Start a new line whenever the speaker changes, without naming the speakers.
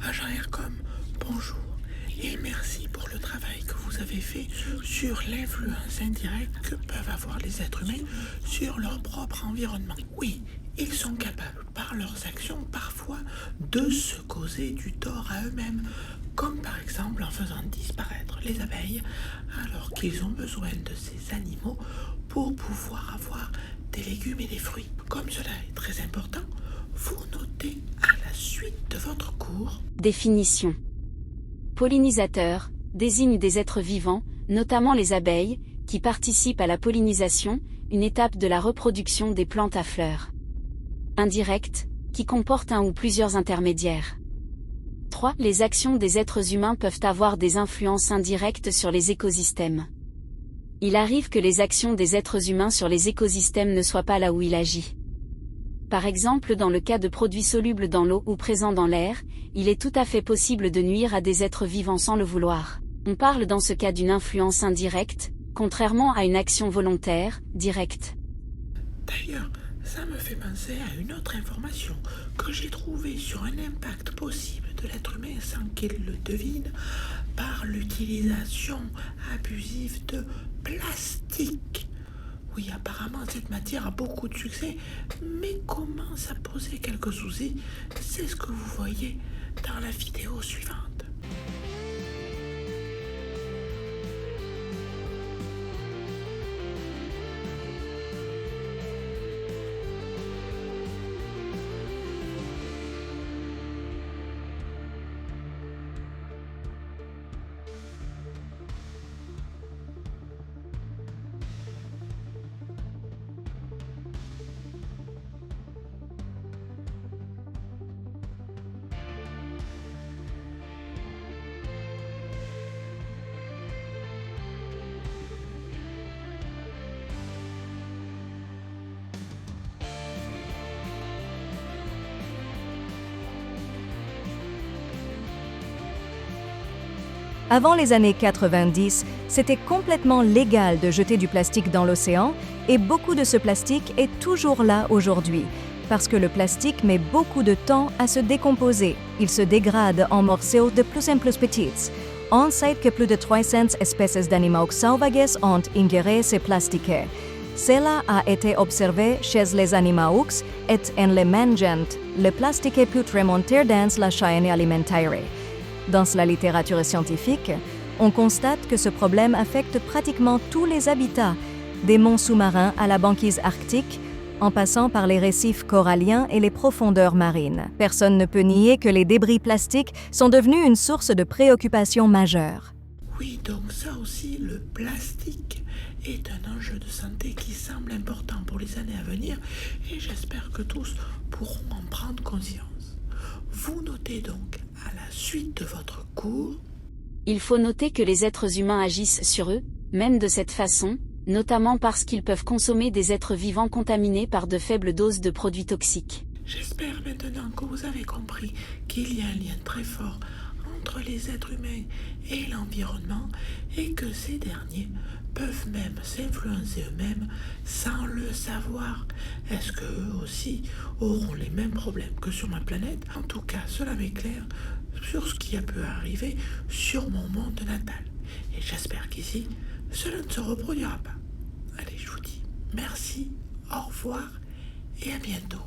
Agent Aircom, bonjour et merci pour le travail que vous avez fait sur l'influence indirecte que peuvent avoir les êtres humains sur leur propre environnement. Oui, ils sont capables, par leurs actions, parfois, de se causer du tort à eux-mêmes, comme par exemple en faisant disparaître les abeilles, alors qu'ils ont besoin de ces animaux pour pouvoir avoir des légumes et des fruits. Comme cela est très important, vous notez à la suite de votre cours.
Définition. Pollinisateur désigne des êtres vivants, notamment les abeilles, qui participent à la pollinisation, une étape de la reproduction des plantes à fleurs. Indirect, qui comporte un ou plusieurs intermédiaires. 3. Les actions des êtres humains peuvent avoir des influences indirectes sur les écosystèmes. Il arrive que les actions des êtres humains sur les écosystèmes ne soient pas là où il agit. Par exemple, dans le cas de produits solubles dans l'eau ou présents dans l'air, il est tout à fait possible de nuire à des êtres vivants sans le vouloir. On parle dans ce cas d'une influence indirecte, contrairement à une action volontaire, directe.
D'ailleurs, ça me fait penser à une autre information que j'ai trouvée sur un impact possible de l'être humain sans qu'il le devine par l'utilisation abusive de plastique. Oui, apparemment, cette matière a beaucoup de succès, mais commence à poser quelques soucis. C'est ce que vous voyez dans la vidéo suivante.
Avant les années 90, c'était complètement légal de jeter du plastique dans l'océan et beaucoup de ce plastique est toujours là aujourd'hui. Parce que le plastique met beaucoup de temps à se décomposer. Il se dégrade en morceaux de plus en plus petits. On sait que plus de 300 espèces d'animaux sauvages ont ingéré ces plastiques. Cela a été observé chez les animaux et en les mangeant, le plastique peut remonter dans la chaîne alimentaire. Dans la littérature scientifique, on constate que ce problème affecte pratiquement tous les habitats, des monts sous-marins à la banquise arctique, en passant par les récifs coralliens et les profondeurs marines. Personne ne peut nier que les débris plastiques sont devenus une source de préoccupation majeure.
Oui, donc ça aussi, le plastique est un enjeu de santé qui semble important pour les années à venir et j'espère que tous pourront en prendre conscience. Vous notez donc à la suite de votre cours.
Il faut noter que les êtres humains agissent sur eux, même de cette façon, notamment parce qu'ils peuvent consommer des êtres vivants contaminés par de faibles doses de produits toxiques.
J'espère maintenant que vous avez compris qu'il y a un lien très fort entre les êtres humains et l'environnement et que ces derniers peuvent même s'influencer eux-mêmes sans le savoir. Est-ce qu'eux aussi auront les mêmes problèmes que sur ma planète? En tout cas, cela m'éclaire sur ce qui a pu arriver sur mon monde natal. Et j'espère qu'ici, cela ne se reproduira pas. Allez, je vous dis merci, au revoir et à bientôt.